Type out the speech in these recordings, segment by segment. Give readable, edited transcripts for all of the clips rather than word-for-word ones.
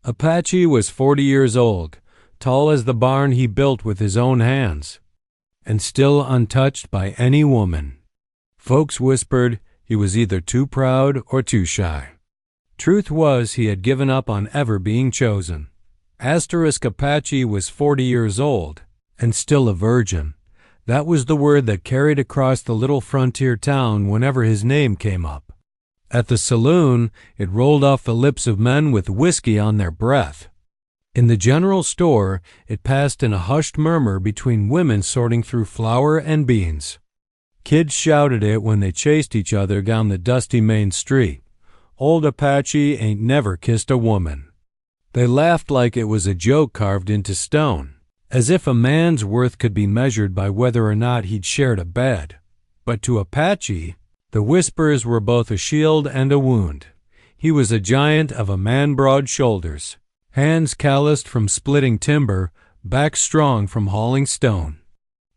Apache was 40 years old, tall as the barn he built with his own hands, and still untouched by any woman. Folks whispered he was either too proud or too shy. Truth was he had given up on ever being chosen. Apache was 40 years old, and still a virgin. That was the word that carried across the little frontier town whenever his name came up. At the saloon, it rolled off the lips of men with whiskey on their breath. In the general store, it passed in a hushed murmur between women sorting through flour and beans. Kids shouted it when they chased each other down the dusty main street. Old Apache ain't never kissed a woman. They laughed like it was a joke carved into stone, as if a man's worth could be measured by whether or not he'd shared a bed. But to Apache, the whispers were both a shield and a wound. He was a giant of a man broad shoulders, hands calloused from splitting timber, back strong from hauling stone.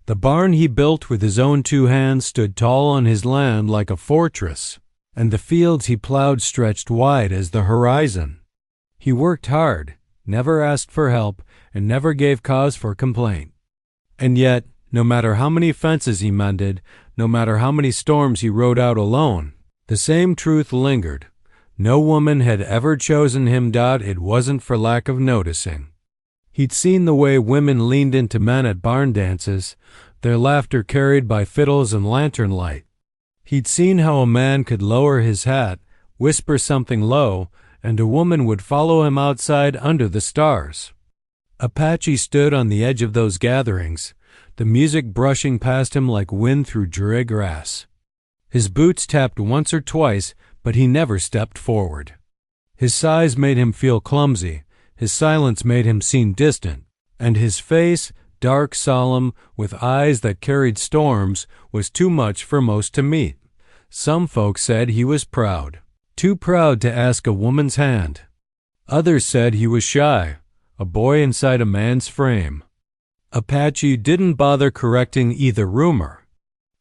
The barn he built with his own 2 hands stood tall on his land like a fortress, and the fields he plowed stretched wide as the horizon. He worked hard, never asked for help, and never gave cause for complaint. And yet, no matter how many fences he mended, no matter how many storms he rode out alone, the same truth lingered. No woman had ever chosen him. It wasn't for lack of noticing. He'd seen the way women leaned into men at barn dances, their laughter carried by fiddles and lantern light. He'd seen how a man could lower his hat, whisper something low, and a woman would follow him outside under the stars. Apache stood on the edge of those gatherings, the music brushing past him like wind through dry grass. His boots tapped once or twice, but he never stepped forward. His size made him feel clumsy, his silence made him seem distant, and his face, dark, solemn, with eyes that carried storms, was too much for most to meet. Some folks said he was proud, too proud to ask a woman's hand. Others said he was shy, a boy inside a man's frame. Apache didn't bother correcting either rumor.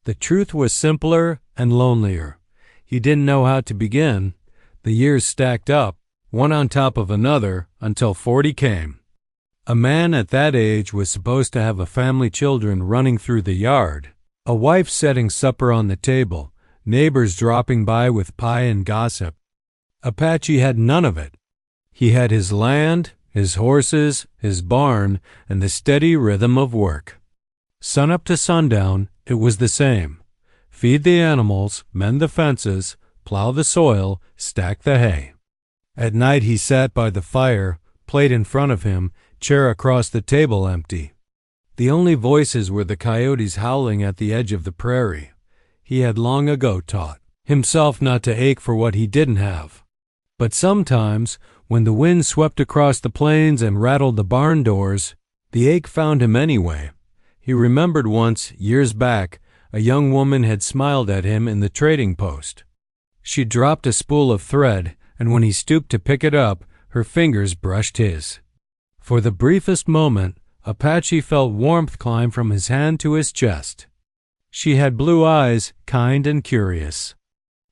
The truth was simpler and lonelier. He didn't know how to begin. The years stacked up, one on top of another, until 40 came. A man at that age was supposed to have a family, children running through the yard, a wife setting supper on the table, neighbors dropping by with pie and gossip. Apache had none of it. He had his land, his horses, his barn, and the steady rhythm of work. Sunup to sundown, it was the same. Feed the animals, mend the fences, plow the soil, stack the hay. At night he sat by the fire, plate in front of him, chair across the table empty. The only voices were the coyotes howling at the edge of the prairie. He had long ago taught himself not to ache for what he didn't have. But sometimes, when the wind swept across the plains and rattled the barn doors, the ache found him anyway. He remembered once, years back, a young woman had smiled at him in the trading post. She dropped a spool of thread, and when he stooped to pick it up, her fingers brushed his. For the briefest moment, Apache felt warmth climb from his hand to his chest. She had blue eyes, kind and curious.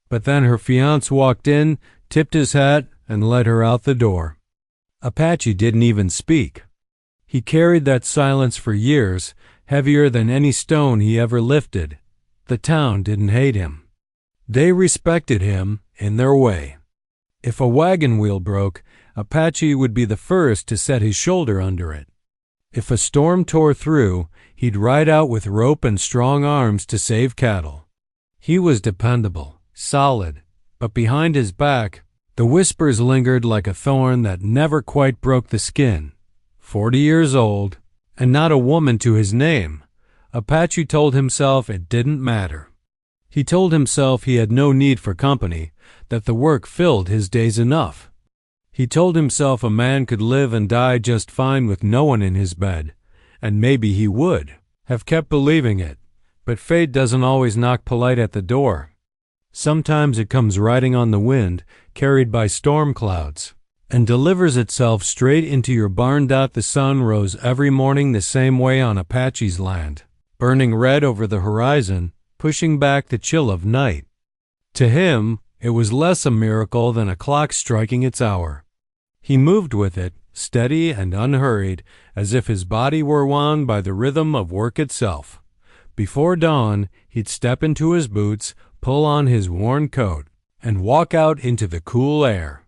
But then her fiancé walked in, tipped his hat, and led her out the door. Apache didn't even speak. He carried that silence for years, heavier than any stone he ever lifted. The town didn't hate him. They respected him in their way. If a wagon wheel broke, Apache would be the first to set his shoulder under it. If a storm tore through, he'd ride out with rope and strong arms to save cattle. He was dependable, solid, but behind his back, the whispers lingered like a thorn that never quite broke the skin. 40 years old, and not a woman to his name. Apache told himself it didn't matter. He told himself he had no need for company, that the work filled his days enough. He told himself a man could live and die just fine with no one in his bed, and maybe he would have kept believing it, but fate doesn't always knock polite at the door. Sometimes it comes riding on the wind, carried by storm clouds, and delivers itself straight into your barn. The sun rose every morning the same way on Apache's land, burning red over the horizon, pushing back the chill of night. To him, it was less a miracle than a clock striking its hour. He moved with it, steady and unhurried, as if his body were wound by the rhythm of work itself. Before dawn, he'd step into his boots, pull on his worn coat, and walk out into the cool air.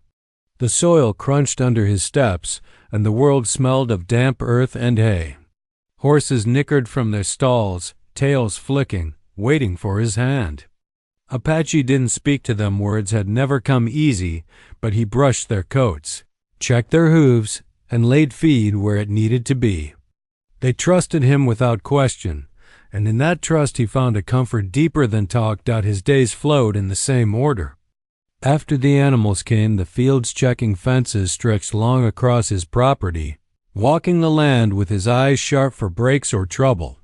The soil crunched under his steps, and the world smelled of damp earth and hay. Horses nickered from their stalls, tails flicking, waiting for his hand. Apache didn't speak to them. Words had never come easy, but he brushed their coats, checked their hooves, and laid feed where it needed to be. They trusted him without question, and in that trust he found a comfort deeper than talk. His days flowed in the same order. After the animals came the fields. Checking fences stretched long across his property, walking the land with his eyes sharp for breaks or trouble.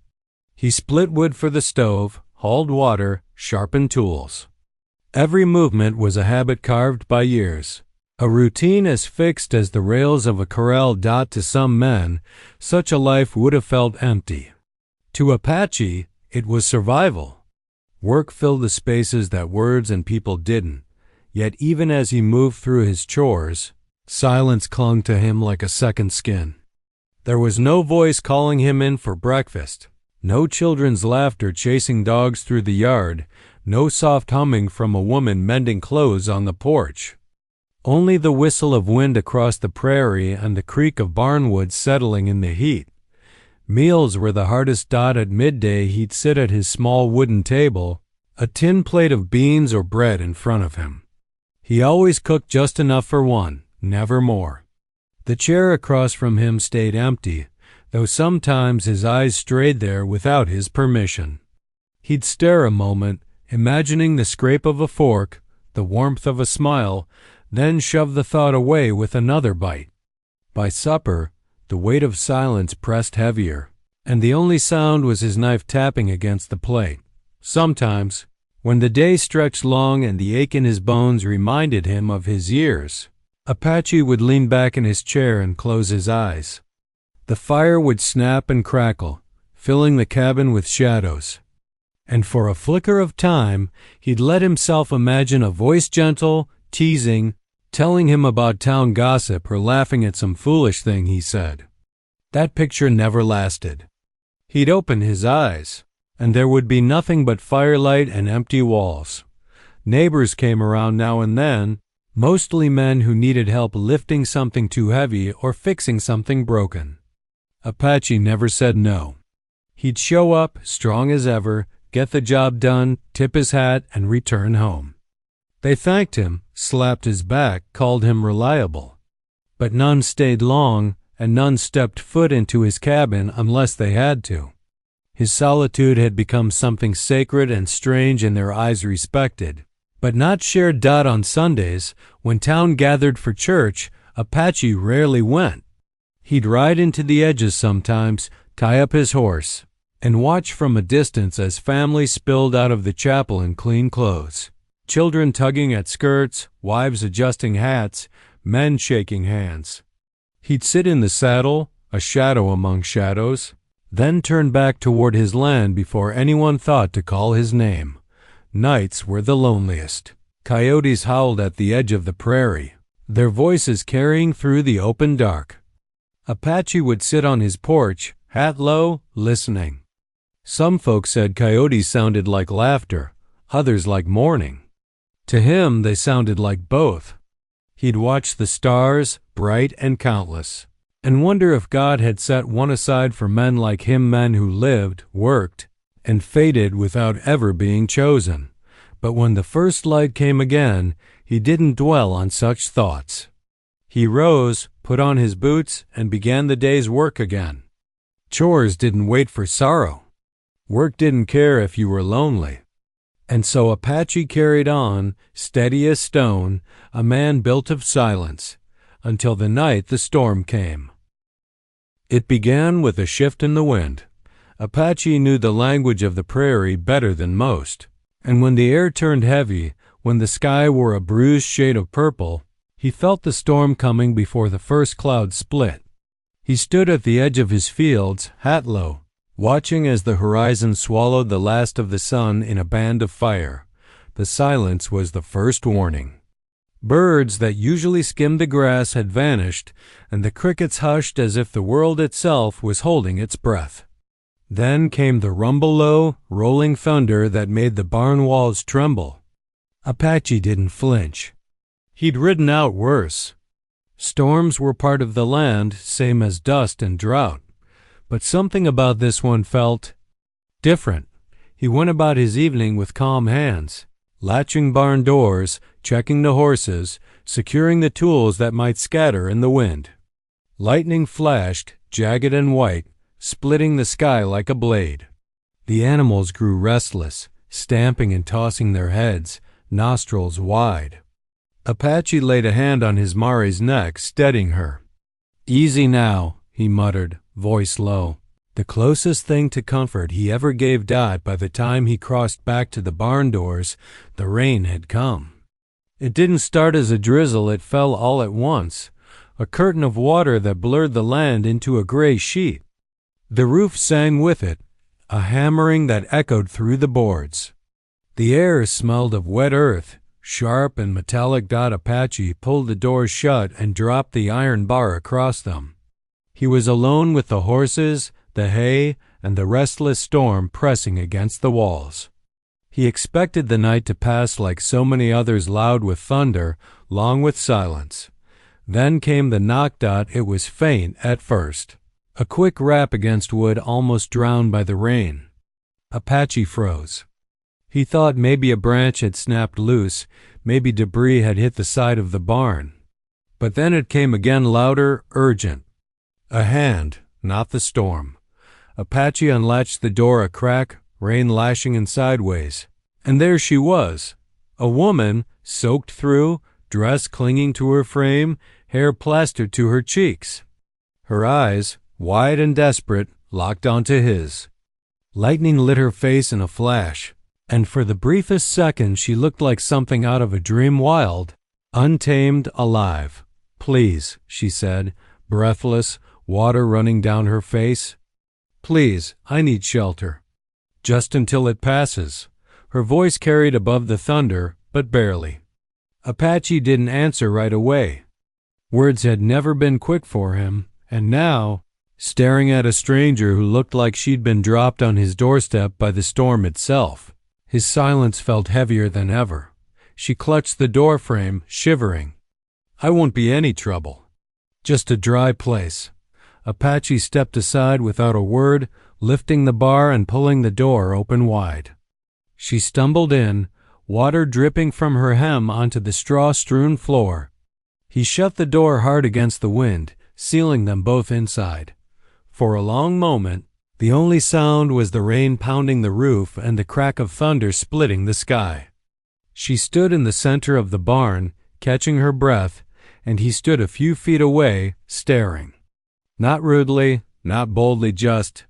He split wood for the stove, hauled water, sharpened tools. Every movement was a habit carved by years, a routine as fixed as the rails of a corral. To some men, such a life would have felt empty. To Apache, it was survival. Work filled the spaces that words and people didn't, yet even as he moved through his chores, silence clung to him like a second skin. There was no voice calling him in for breakfast, no children's laughter chasing dogs through the yard, no soft humming from a woman mending clothes on the porch. Only the whistle of wind across the prairie and the creak of barnwood settling in the heat. Meals were the hardest. At midday he'd sit at his small wooden table, a tin plate of beans or bread in front of him. He always cooked just enough for one, never more. The chair across from him stayed empty, though sometimes his eyes strayed there without his permission. He'd stare a moment, imagining the scrape of a fork, the warmth of a smile, then shove the thought away with another bite. By supper, the weight of silence pressed heavier, and the only sound was his knife tapping against the plate. Sometimes, when the day stretched long and the ache in his bones reminded him of his years, Apache would lean back in his chair and close his eyes. The fire would snap and crackle, filling the cabin with shadows. And for a flicker of time, he'd let himself imagine a voice gentle, teasing, telling him about town gossip or laughing at some foolish thing he said. That picture never lasted. He'd open his eyes, and there would be nothing but firelight and empty walls. Neighbors came around now and then, mostly men who needed help lifting something too heavy or fixing something broken. Apache never said no. He'd show up, strong as ever, get the job done, tip his hat, and return home. They thanked him, slapped his back, called him reliable. But none stayed long, and none stepped foot into his cabin unless they had to. His solitude had become something sacred and strange, and their eyes respected, but not shared. On Sundays, when town gathered for church, Apache rarely went. He'd ride into the edges sometimes, tie up his horse, and watch from a distance as families spilled out of the chapel in clean clothes. Children tugging at skirts, wives adjusting hats, men shaking hands. He'd sit in the saddle, a shadow among shadows, then turn back toward his land before anyone thought to call his name. Nights were the loneliest. Coyotes howled at the edge of the prairie, their voices carrying through the open dark. Apache would sit on his porch, hat low, listening. Some folks said coyotes sounded like laughter, others like mourning. To him, they sounded like both. He'd watch the stars, bright and countless, and wonder if God had set one aside for men like him, men who lived, worked, and faded without ever being chosen. But when the first light came again, he didn't dwell on such thoughts. He rose, put on his boots, and began the day's work again. Chores didn't wait for sorrow. Work didn't care if you were lonely. And so Apache carried on, steady as stone, a man built of silence, until the night the storm came. It began with a shift in the wind. Apache knew the language of the prairie better than most, and when the air turned heavy, when the sky wore a bruised shade of purple, he felt the storm coming before the first cloud split. He stood at the edge of his fields, hat low, watching as the horizon swallowed the last of the sun in a band of fire. The silence was the first warning. Birds that usually skimmed the grass had vanished, and the crickets hushed as if the world itself was holding its breath. Then came the rumble-low, rolling thunder that made the barn walls tremble. Apache didn't flinch. He'd ridden out worse. Storms were part of the land, same as dust and drought. But something about this one felt different. He went about his evening with calm hands, latching barn doors, checking the horses, securing the tools that might scatter in the wind. Lightning flashed, jagged and white, splitting the sky like a blade. The animals grew restless, stamping and tossing their heads, nostrils wide. Apache laid a hand on his Mari's neck, steadying her. "Easy now," he muttered, voice low. The closest thing to comfort he ever gave Dot. By the time he crossed back to the barn doors, the rain had come. It didn't start as a drizzle, it fell all at once, a curtain of water that blurred the land into a gray sheet. The roof sang with it, a hammering that echoed through the boards. The air smelled of wet earth, sharp and metallic. Apache pulled the doors shut and dropped the iron bar across them. He was alone with the horses, the hay, and the restless storm pressing against the walls. He expected the night to pass like so many others, loud with thunder, long with silence. Then came the knock. It was faint at first, a quick rap against wood almost drowned by the rain. Apache froze. He thought maybe a branch had snapped loose, maybe debris had hit the side of the barn. But then it came again, louder, urgent. A hand, not the storm. Apache unlatched the door a crack, rain lashing in sideways. And there she was, a woman, soaked through, dress clinging to her frame, hair plastered to her cheeks. Her eyes, wide and desperate, locked onto his. Lightning lit her face in a flash, and for the briefest second she looked like something out of a dream, wild, untamed, alive. "Please," she said, breathless, water running down her face. "Please, I need shelter. Just until it passes." Her voice carried above the thunder, but barely. Apache didn't answer right away. Words had never been quick for him, and now, staring at a stranger who looked like she'd been dropped on his doorstep by the storm itself, his silence felt heavier than ever. She clutched the door frame, shivering. "I won't be any trouble. Just a dry place." Apache stepped aside without a word, lifting the bar and pulling the door open wide. She stumbled in, water dripping from her hem onto the straw-strewn floor. He shut the door hard against the wind, sealing them both inside. For a long moment, the only sound was the rain pounding the roof and the crack of thunder splitting the sky. She stood in the center of the barn, catching her breath, and he stood a few feet away, staring. Not rudely, not boldly, just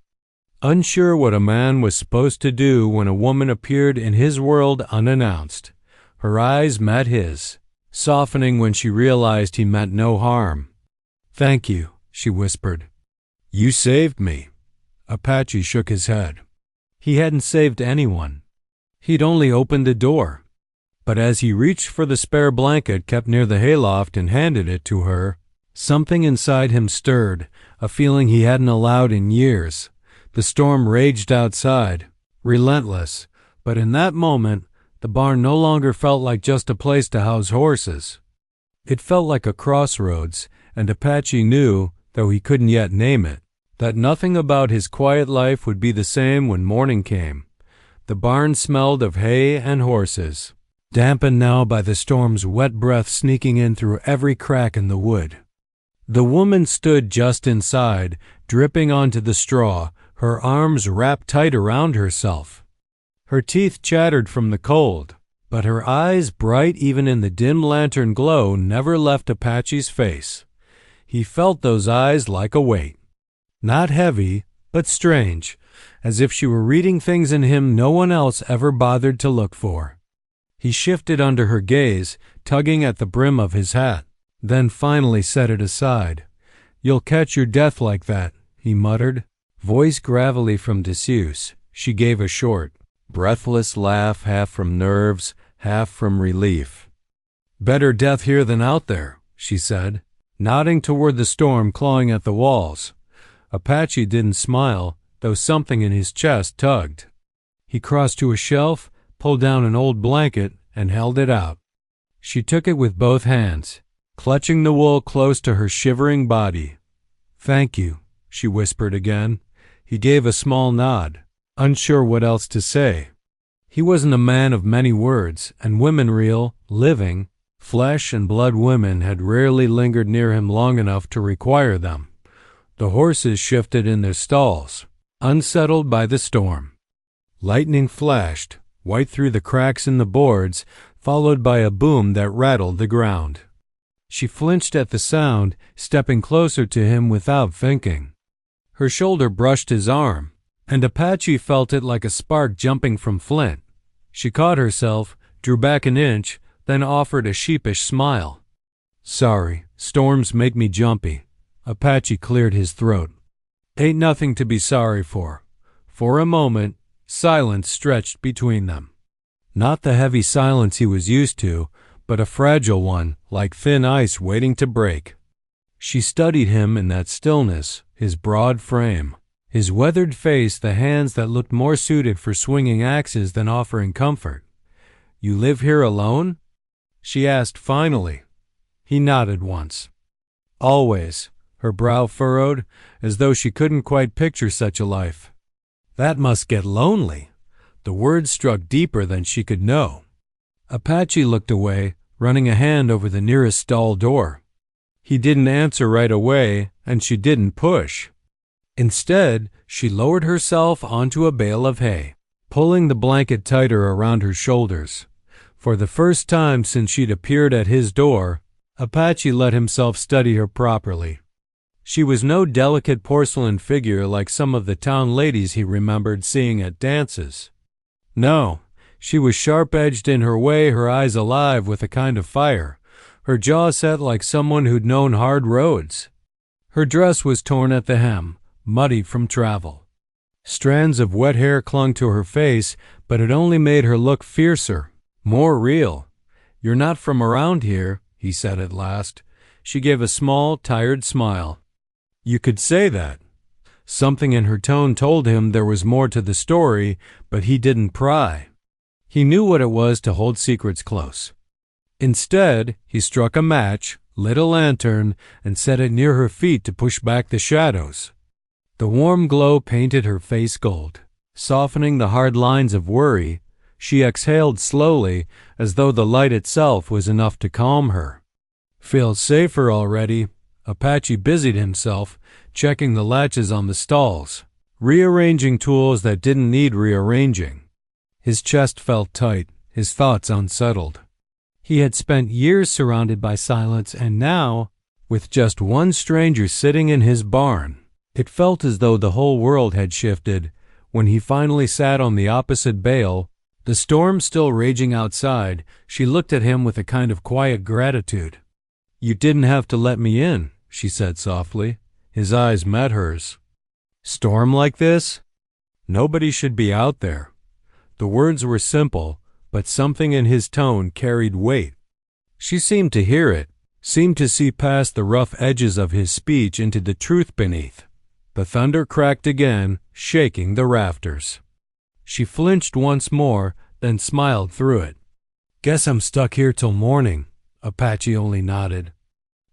unsure what a man was supposed to do when a woman appeared in his world unannounced. Her eyes met his, softening when she realized he meant no harm. "Thank you," she whispered. "You saved me." Apache shook his head. He hadn't saved anyone. He'd only opened the door. But as he reached for the spare blanket kept near the hayloft and handed it to her, something inside him stirred, a feeling he hadn't allowed in years. The storm raged outside, relentless, but in that moment, the barn no longer felt like just a place to house horses. It felt like a crossroads, and Apache knew, though he couldn't yet name it, that nothing about his quiet life would be the same when morning came. The barn smelled of hay and horses, dampened now by the storm's wet breath sneaking in through every crack in the wood. The woman stood just inside, dripping onto the straw, her arms wrapped tight around herself. Her teeth chattered from the cold, but her eyes, bright even in the dim lantern glow, never left Apache's face. He felt those eyes like a weight. Not heavy, but strange, as if she were reading things in him no one else ever bothered to look for. He shifted under her gaze, tugging at the brim of his hat, then finally set it aside. "You'll catch your death like that," he muttered. Voice gravelly from disuse, she gave a short, breathless laugh, half from nerves, half from relief. Better death here than out there, she said, nodding toward the storm clawing at the walls. Apache didn't smile, though something in his chest tugged. He crossed to a shelf, pulled down an old blanket, and held it out. She took it with both hands, clutching the wool close to her shivering body. "Thank you," she whispered again. He gave a small nod, unsure what else to say. He wasn't a man of many words, and women real, living, flesh and blood women had rarely lingered near him long enough to require them. The horses shifted in their stalls, unsettled by the storm. Lightning flashed, white through the cracks in the boards, followed by a boom that rattled the ground. She flinched at the sound, stepping closer to him without thinking. Her shoulder brushed his arm, and Apache felt it like a spark jumping from flint. She caught herself, drew back an inch, then offered a sheepish smile. "Sorry, storms make me jumpy." Apache cleared his throat. "Ain't nothing to be sorry for." For a moment, silence stretched between them. Not the heavy silence he was used to, but a fragile one, like thin ice waiting to break. She studied him in that stillness, his broad frame, his weathered face, the hands that looked more suited for swinging axes than offering comfort. "You live here alone?" she asked finally. He nodded once. "Always," her brow furrowed, as though she couldn't quite picture such a life. "That must get lonely." The words struck deeper than she could know. Apache looked away, running a hand over the nearest stall door. He didn't answer right away, and she didn't push. Instead, she lowered herself onto a bale of hay, pulling the blanket tighter around her shoulders. For the first time since she'd appeared at his door, Apache let himself study her properly. She was no delicate porcelain figure like some of the town ladies he remembered seeing at dances. No, she was sharp-edged in her way, her eyes alive with a kind of fire, her jaw set like someone who'd known hard roads. Her dress was torn at the hem, muddy from travel. Strands of wet hair clung to her face, but it only made her look fiercer, more real. "You're not from around here," he said at last. She gave a small, tired smile. "You could say that." Something in her tone told him there was more to the story, but he didn't pry. He knew what it was to hold secrets close. Instead, he struck a match, lit a lantern, and set it near her feet to push back the shadows. The warm glow painted her face gold, softening the hard lines of worry. She exhaled slowly, as though the light itself was enough to calm her. "Feels safer already." Apache busied himself, checking the latches on the stalls, rearranging tools that didn't need rearranging. His chest felt tight, his thoughts unsettled. He had spent years surrounded by silence, and now, with just one stranger sitting in his barn, it felt as though the whole world had shifted. When he finally sat on the opposite bale, the storm still raging outside, she looked at him with a kind of quiet gratitude. "You didn't have to let me in," she said softly. His eyes met hers. "Storm like this? Nobody should be out there." The words were simple, but something in his tone carried weight. She seemed to hear it, seemed to see past the rough edges of his speech into the truth beneath. The thunder cracked again, shaking the rafters. She flinched once more, then smiled through it. "Guess I'm stuck here till morning." Apache only nodded.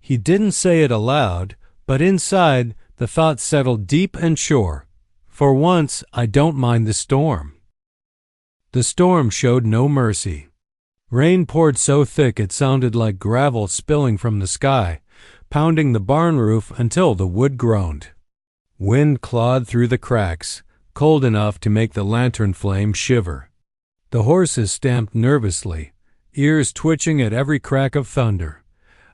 He didn't say it aloud, but inside the thought settled deep and sure. "For once, I don't mind the storm." The storm showed no mercy. Rain poured so thick it sounded like gravel spilling from the sky, pounding the barn roof until the wood groaned. Wind clawed through the cracks, cold enough to make the lantern flame shiver. The horses stamped nervously, ears twitching at every crack of thunder.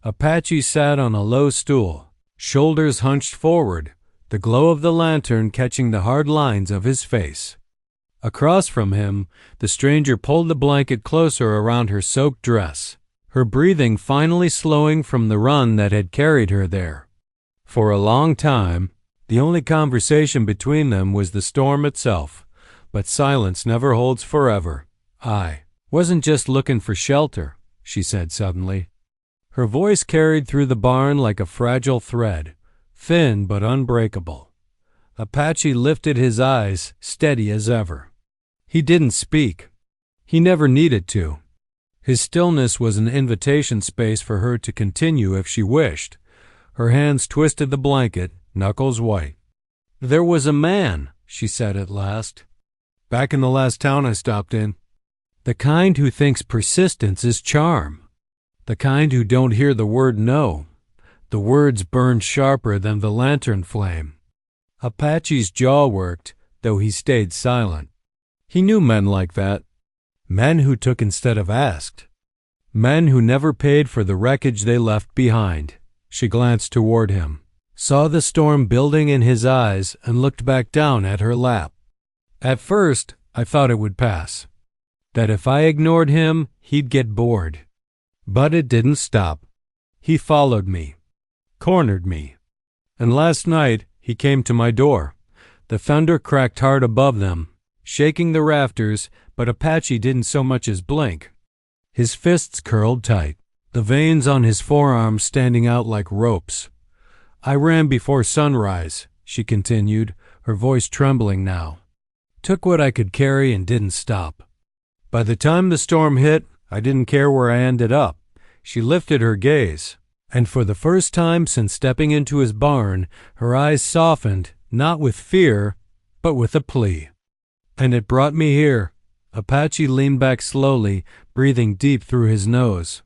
Apache sat on a low stool, shoulders hunched forward, the glow of the lantern catching the hard lines of his face. Across from him, the stranger pulled the blanket closer around her soaked dress, her breathing finally slowing from the run that had carried her there. For a long time, the only conversation between them was the storm itself, but silence never holds forever. I wasn't just looking for shelter. she said suddenly. Her voice carried through the barn like a fragile thread, thin but unbreakable. Apache lifted his eyes, steady as ever. He didn't speak. He never needed to. His stillness was an invitation space for her to continue if she wished. Her hands twisted the blanket, knuckles white. "There was a man," she said at last. "Back in the last town I stopped in. The kind who thinks persistence is charm. The kind who don't hear the word no. The words burned sharper than the lantern flame." Apache's jaw worked, though he stayed silent. He knew men like that. Men who took instead of asked. Men who never paid for the wreckage they left behind. She glanced toward him, saw the storm building in his eyes, and looked back down at her lap. "At first, I thought it would pass. That if I ignored him, he'd get bored. But it didn't stop. He followed me, cornered me. And last night, he came to my door. The thunder cracked hard above them, shaking the rafters, but Apache didn't so much as blink. His fists curled tight, the veins on his forearms standing out like ropes. I ran before sunrise," she continued, her voice trembling now. "Took what I could carry and didn't stop. By the time the storm hit, I didn't care where I ended up." She lifted her gaze, and for the first time since stepping into his barn, her eyes softened, not with fear, but with a plea. "And it brought me here." Apache leaned back slowly, breathing deep through his nose.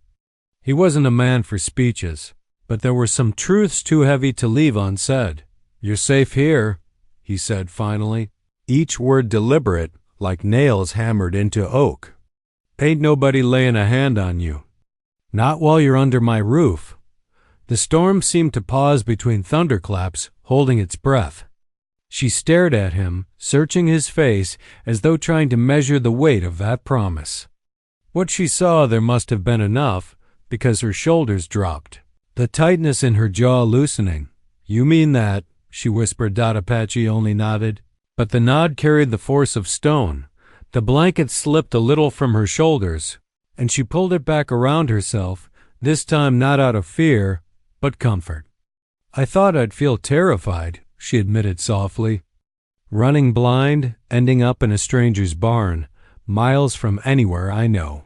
He wasn't a man for speeches, but there were some truths too heavy to leave unsaid. "You're safe here," he said finally, each word deliberate, like nails hammered into oak. "Ain't nobody laying a hand on you. Not while you're under my roof." The storm seemed to pause between thunderclaps, holding its breath. She stared at him, searching his face as though trying to measure the weight of that promise. What she saw there must have been enough, because her shoulders dropped, the tightness in her jaw loosening. "You mean that," she whispered. Apache only nodded, but the nod carried the force of stone. The blanket slipped a little from her shoulders, and she pulled it back around herself, this time not out of fear, but comfort. "I thought I'd feel terrified," she admitted softly. "Running blind, ending up in a stranger's barn, miles from anywhere I know."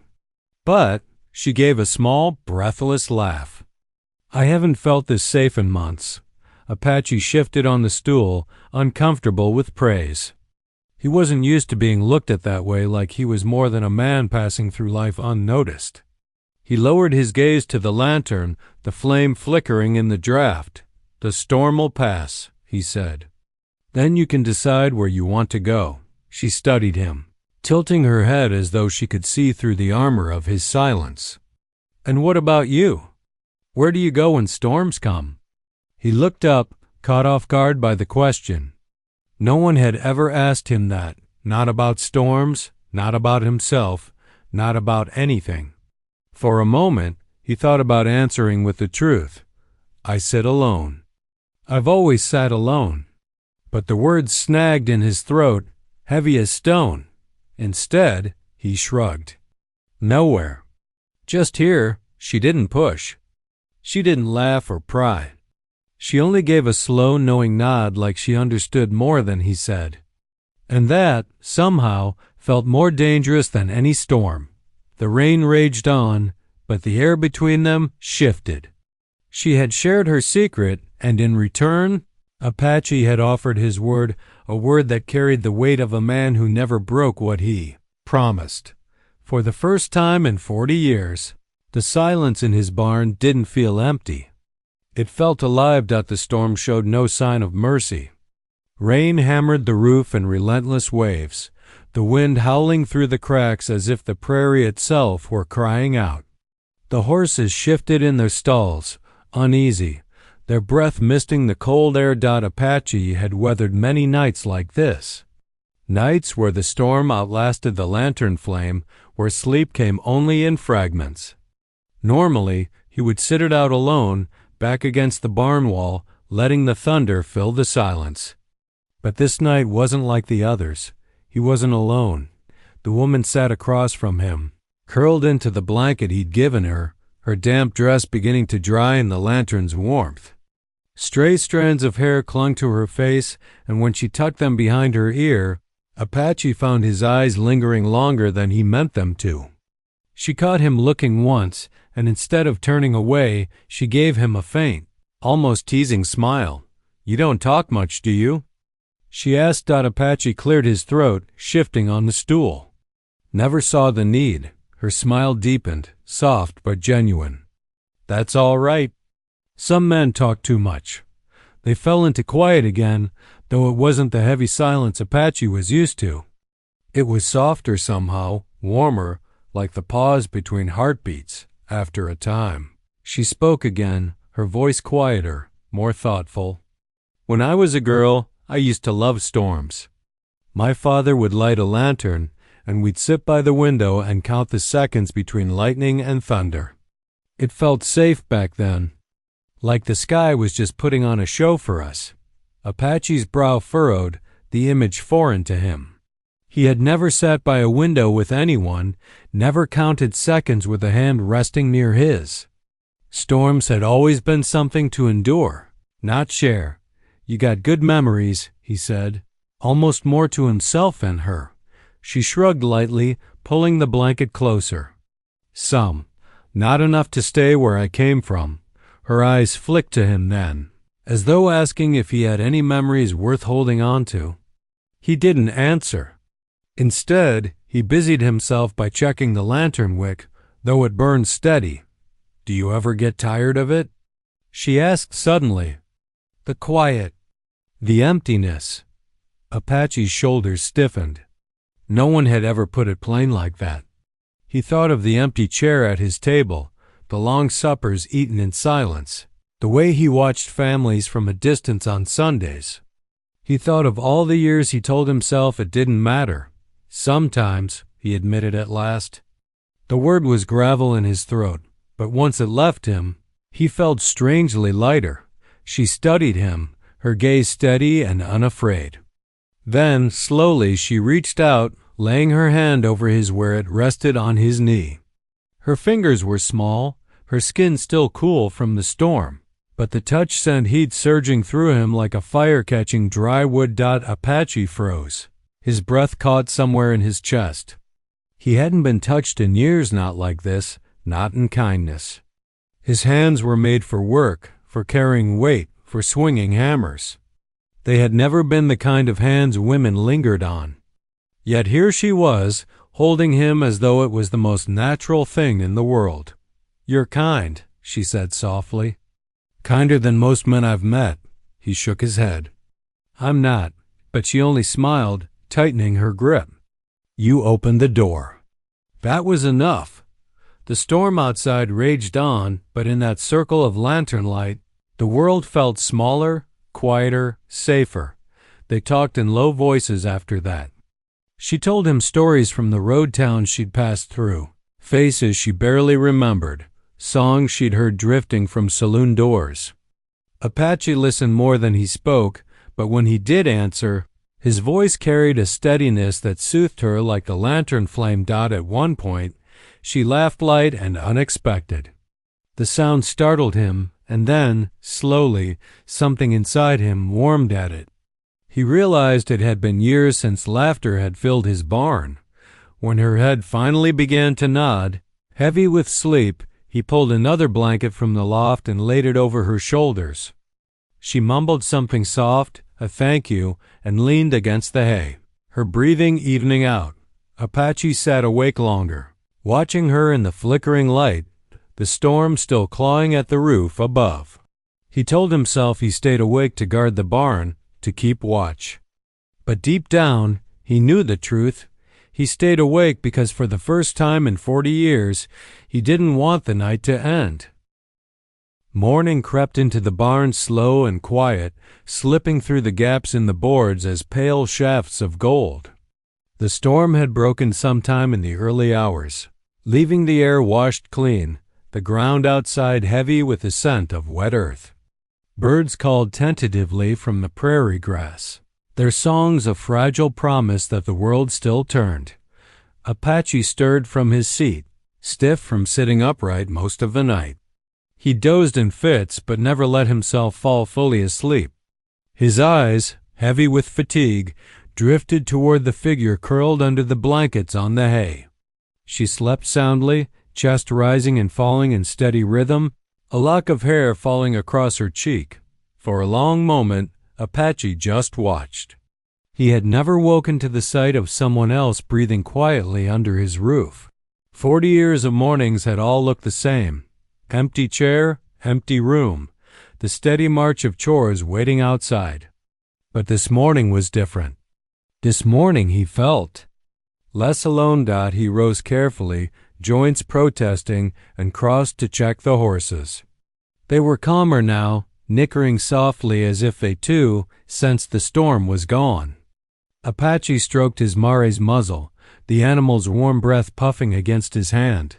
But she gave a small, breathless laugh. "I haven't felt this safe in months." Apache shifted on the stool, uncomfortable with praise. He wasn't used to being looked at that way, like he was more than a man passing through life unnoticed. He lowered his gaze to the lantern, the flame flickering in the draft. "The storm'll pass," he said. "Then you can decide where you want to go." She studied him, tilting her head as though she could see through the armor of his silence. "And what about you? Where do you go when storms come?" He looked up, caught off guard by the question. No one had ever asked him that, not about storms, not about himself, not about anything. For a moment, he thought about answering with the truth. "I sit alone." "I've always sat alone." But the words snagged in his throat, heavy as stone. Instead, he shrugged. "Nowhere. Just here." She didn't push. She didn't laugh or pry. She only gave a slow, knowing nod like she understood more than he said. And that, somehow, felt more dangerous than any storm. The rain raged on, but the air between them shifted. She had shared her secret, and in return, Apache had offered his word, a word that carried the weight of a man who never broke what he promised. For the first time in 40 years, the silence in his barn didn't feel empty. It felt alive. The storm showed no sign of mercy. Rain hammered the roof in relentless waves, the wind howling through the cracks as if the prairie itself were crying out. The horses shifted in their stalls, uneasy, their breath misting the cold air. Apache had weathered many nights like this. Nights where the storm outlasted the lantern flame, where sleep came only in fragments. Normally, he would sit it out alone, back against the barn wall, letting the thunder fill the silence. But this night wasn't like the others. He wasn't alone. The woman sat across from him, curled into the blanket he'd given her, her damp dress beginning to dry in the lantern's warmth. Stray strands of hair clung to her face, and when she tucked them behind her ear, Apache found his eyes lingering longer than he meant them to. She caught him looking once, and instead of turning away, she gave him a faint, almost teasing smile. "You don't talk much, do you?" she asked. Apache cleared his throat, shifting on the stool. "Never saw the need." Her smile deepened, soft but genuine. "That's all right." Some men talk too much. They fell into quiet again, though it wasn't the heavy silence Apache was used to. It was softer somehow, warmer, like the pause between heartbeats after a time. She spoke again, her voice quieter, more thoughtful. "When I was a girl, I used to love storms. My father would light a lantern, and we'd sit by the window and count the seconds between lightning and thunder. It felt safe back then, like the sky was just putting on a show for us." Apache's brow furrowed, the image foreign to him. He had never sat by a window with anyone, never counted seconds with a hand resting near his. Storms had always been something to endure, not share. "You got good memories," he said, almost more to himself than her. She shrugged lightly, pulling the blanket closer. "Some. Not enough to stay where I came from." Her eyes flicked to him then, as though asking if he had any memories worth holding on to. He didn't answer. Instead, he busied himself by checking the lantern wick, though it burned steady. "Do you ever get tired of it?" she asked suddenly. "The quiet, the emptiness." Apache's shoulders stiffened. No one had ever put it plain like that. He thought of the empty chair at his table, the long suppers eaten in silence, the way he watched families from a distance on Sundays. He thought of all the years he told himself it didn't matter. "Sometimes," he admitted at last. The word was gravel in his throat, but once it left him, he felt strangely lighter. She studied him, her gaze steady and unafraid. Then, slowly, she reached out, laying her hand over his where it rested on his knee. Her fingers were small, her skin still cool from the storm, but the touch sent heat surging through him like a fire catching dry wood. Apache froze. His breath caught somewhere in his chest. He hadn't been touched in years, not like this, not in kindness. His hands were made for work, for carrying weight, for swinging hammers. They had never been the kind of hands women lingered on. Yet here she was, holding him as though it was the most natural thing in the world. "You're kind," she said softly. "Kinder than most men I've met." He shook his head. "I'm not," but she only smiled, tightening her grip. "You opened the door." That was enough. The storm outside raged on, but in that circle of lantern light, the world felt smaller, quieter, safer. They talked in low voices after that. She told him stories from the road towns she'd passed through, faces she barely remembered, songs she'd heard drifting from saloon doors. Apache listened more than he spoke, but when he did answer, his voice carried a steadiness that soothed her like the lantern flame. At one point, she laughed light and unexpected. The sound startled him, and then, slowly, something inside him warmed at it. He realized it had been years since laughter had filled his barn. When her head finally began to nod, heavy with sleep, he pulled another blanket from the loft and laid it over her shoulders. She mumbled something soft, a thank you, and leaned against the hay, her breathing evening out. Apache sat awake longer, watching her in the flickering light, the storm still clawing at the roof above. He told himself he stayed awake to guard the barn, to keep watch. But deep down, he knew the truth. He stayed awake because for the first time in 40 years, he didn't want the night to end. Morning crept into the barn slow and quiet, slipping through the gaps in the boards as pale shafts of gold. The storm had broken sometime in the early hours, leaving the air washed clean, the ground outside heavy with the scent of wet earth. Birds called tentatively from the prairie grass, their songs a fragile promise that the world still turned. Apache stirred from his seat, stiff from sitting upright most of the night. He dozed in fits but never let himself fall fully asleep. His eyes, heavy with fatigue, drifted toward the figure curled under the blankets on the hay. She slept soundly, chest rising and falling in steady rhythm, a lock of hair falling across her cheek. For a long moment, Apache just watched. He had never woken to the sight of someone else breathing quietly under his roof. 40 years of mornings had all looked the same. Empty chair, empty room, the steady march of chores waiting outside. But this morning was different. This morning he felt. Less alone. He rose carefully, joints protesting, and crossed to check the horses. They were calmer now, nickering softly as if they too sensed the storm was gone. Apache stroked his mare's muzzle, the animal's warm breath puffing against his hand.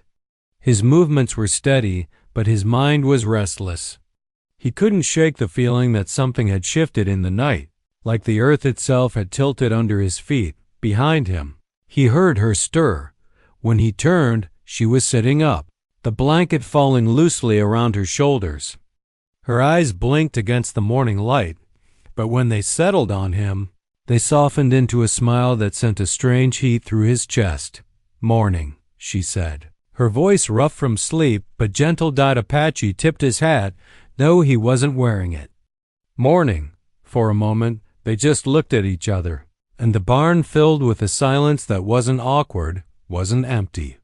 His movements were steady, but his mind was restless. He couldn't shake the feeling that something had shifted in the night, like the earth itself had tilted under his feet, behind him. He heard her stir. When he turned, she was sitting up, the blanket falling loosely around her shoulders. Her eyes blinked against the morning light, but when they settled on him, they softened into a smile that sent a strange heat through his chest. "Morning," she said. Her voice rough from sleep, but gentle. Apache tipped his hat, though he wasn't wearing it. "Morning." For a moment, they just looked at each other, and the barn filled with a silence that wasn't awkward, wasn't empty.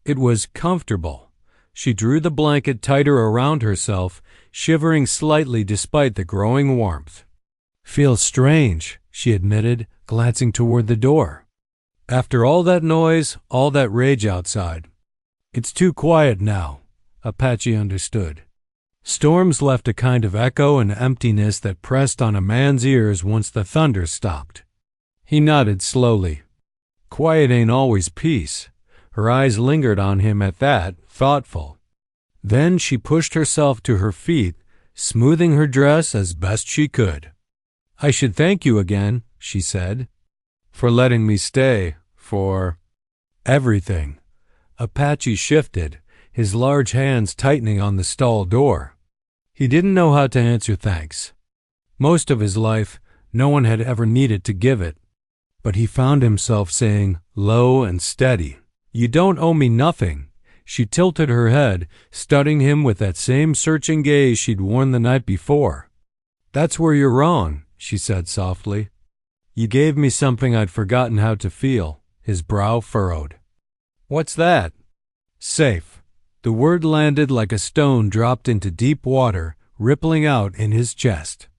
It was comfortable. She drew the blanket tighter around herself, shivering slightly despite the growing warmth. "Feels strange," she admitted, glancing toward the door. "After all that noise, all that rage outside. It's too quiet now," Apache understood. Storms left a kind of echo and emptiness that pressed on a man's ears once the thunder stopped. He nodded slowly. "Quiet ain't always peace." Her eyes lingered on him at that, thoughtful. Then she pushed herself to her feet, smoothing her dress as best she could. "I should thank you again," she said, "for letting me stay, for everything." Apache shifted, his large hands tightening on the stall door. He didn't know how to answer thanks. Most of his life, no one had ever needed to give it. But he found himself saying, low and steady, "You don't owe me nothing." She tilted her head, studying him with that same searching gaze she'd worn the night before. "That's where you're wrong," she said softly. "You gave me something I'd forgotten how to feel." His brow furrowed. "What's that?" "Safe." The word landed like a stone dropped into deep water, rippling out in his chest.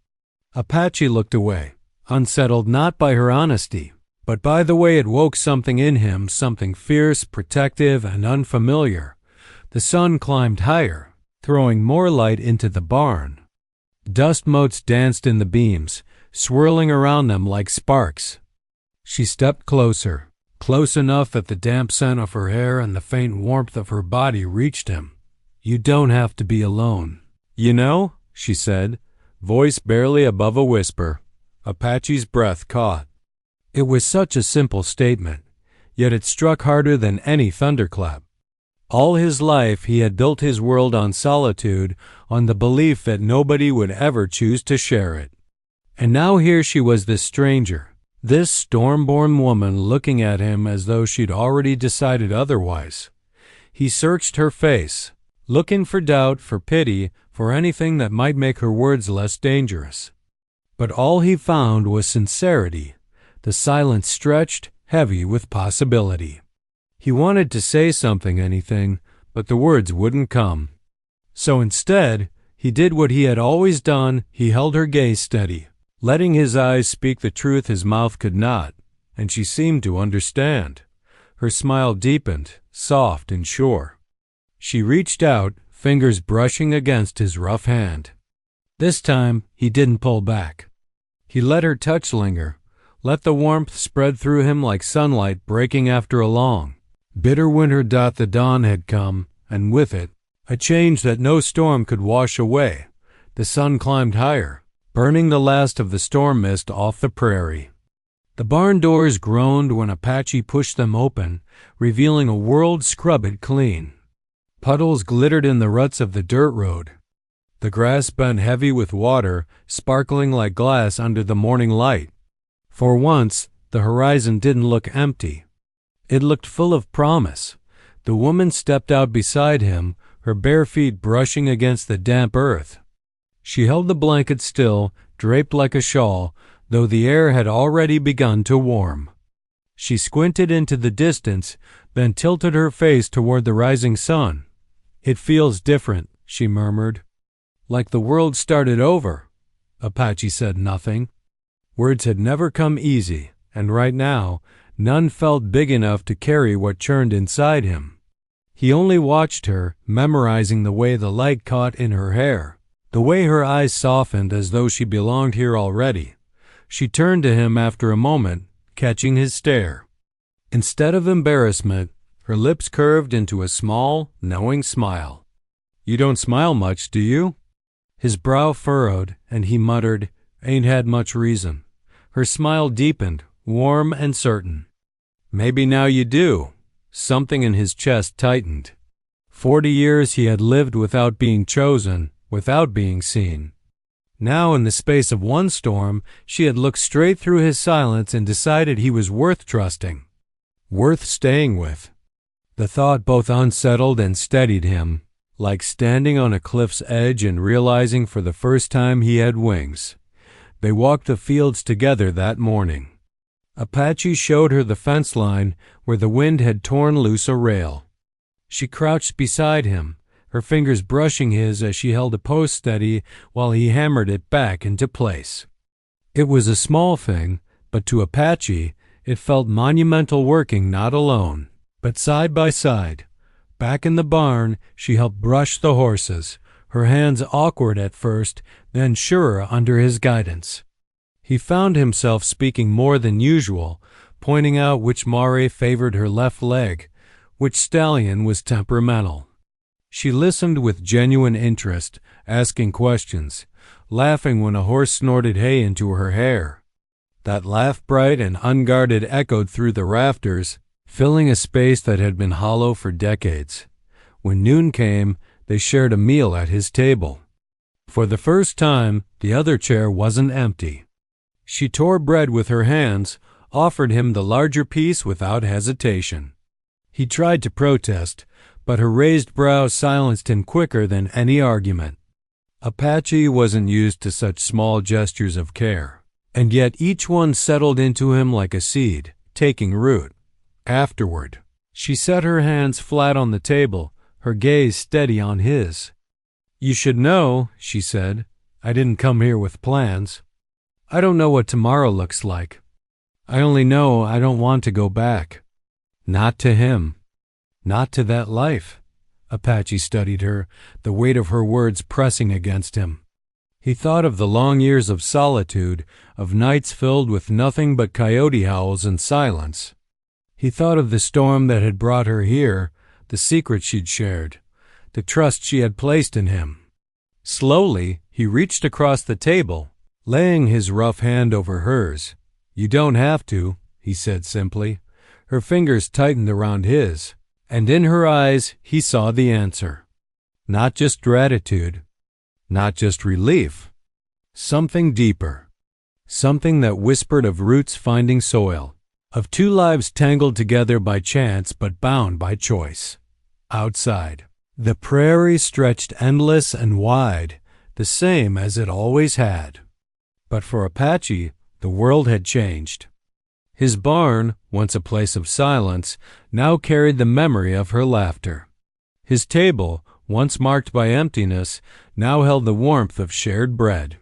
Apache looked away, unsettled not by her honesty, but by the way it woke something in him, something fierce, protective, and unfamiliar. The sun climbed higher, throwing more light into the barn. Dust motes danced in the beams, swirling around them like sparks. She stepped closer, close enough that the damp scent of her hair and the faint warmth of her body reached him. "You don't have to be alone." "You know," she said, voice barely above a whisper. Apache's breath caught. It was such a simple statement, yet it struck harder than any thunderclap. All his life he had built his world on solitude, on the belief that nobody would ever choose to share it. And now here she was, this stranger, this storm-born woman, looking at him as though she'd already decided otherwise. He searched her face, looking for doubt, for pity, for anything that might make her words less dangerous. But all he found was sincerity. The silence stretched, heavy with possibility. He wanted to say something, anything, but the words wouldn't come. So instead, he did what he had always done. He held her gaze steady, letting his eyes speak the truth his mouth could not, and she seemed to understand. Her smile deepened, soft and sure. She reached out, fingers brushing against his rough hand. This time, he didn't pull back. He let her touch linger, let the warmth spread through him like sunlight breaking after a long, bitter winter. The dawn had come, and with it, a change that no storm could wash away. The sun climbed higher, burning the last of the storm mist off the prairie. The barn doors groaned when Apache pushed them open, revealing a world scrubbed clean. Puddles glittered in the ruts of the dirt road. The grass bent heavy with water, sparkling like glass under the morning light. For once, the horizon didn't look empty. It looked full of promise. The woman stepped out beside him, her bare feet brushing against the damp earth. She held the blanket still, draped like a shawl, though the air had already begun to warm. She squinted into the distance, then tilted her face toward the rising sun. "It feels different," she murmured. "Like the world started over." Apache said nothing. Words had never come easy, and right now, none felt big enough to carry what churned inside him. He only watched her, memorizing the way the light caught in her hair, the way her eyes softened as though she belonged here already. She turned to him after a moment, catching his stare. Instead of embarrassment, her lips curved into a small, knowing smile. "You don't smile much, do you?" His brow furrowed, and he muttered, "Ain't had much reason." Her smile deepened, warm and certain. "Maybe now you do." Something in his chest tightened. 40 years he had lived without being chosen, without being seen. Now, in the space of one storm, she had looked straight through his silence and decided he was worth trusting, worth staying with. The thought both unsettled and steadied him, like standing on a cliff's edge and realizing for the first time he had wings. They walked the fields together that morning. Apache showed her the fence line where the wind had torn loose a rail. She crouched beside him, her fingers brushing his as she held a post steady while he hammered it back into place. It was a small thing, but to Apache it felt monumental, working not alone, but side by side. Back in the barn, she helped brush the horses, her hands awkward at first, then surer under his guidance. He found himself speaking more than usual, pointing out which mare favored her left leg, which stallion was temperamental. She listened with genuine interest, asking questions, laughing when a horse snorted hay into her hair. That laugh, bright and unguarded, echoed through the rafters, filling a space that had been hollow for decades. When noon came, they shared a meal at his table. For the first time, the other chair wasn't empty. She tore bread with her hands, offered him the larger piece without hesitation. He tried to protest, but her raised brows silenced him quicker than any argument. Apache wasn't used to such small gestures of care, and yet each one settled into him like a seed, taking root. Afterward, she set her hands flat on the table, her gaze steady on his. "You should know," she said, "I didn't come here with plans. I don't know what tomorrow looks like. I only know I don't want to go back. Not to him. Not to that life." Apache studied her, the weight of her words pressing against him. He thought of the long years of solitude, of nights filled with nothing but coyote howls and silence. He thought of the storm that had brought her here, the secret she'd shared, the trust she had placed in him. Slowly, he reached across the table, laying his rough hand over hers. "You don't have to," he said simply. Her fingers tightened around his, and in her eyes he saw the answer. Not just gratitude, not just relief. Something deeper. Something that whispered of roots finding soil, of two lives tangled together by chance but bound by choice. Outside, the prairie stretched endless and wide, the same as it always had. But for Apache, the world had changed. His barn, once a place of silence, now carried the memory of her laughter. His table, once marked by emptiness, now held the warmth of shared bread.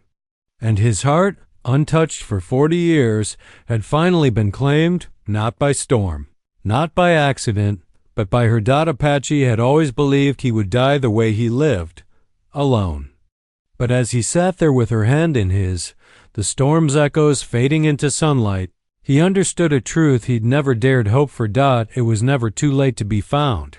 And his heart, untouched for 40 years, had finally been claimed, not by storm, not by accident, but by her. Apache had always believed he would die the way he lived, alone. But as he sat there with her hand in his, the storm's echoes fading into sunlight, he understood a truth he'd never dared hope for. It was never too late to be found.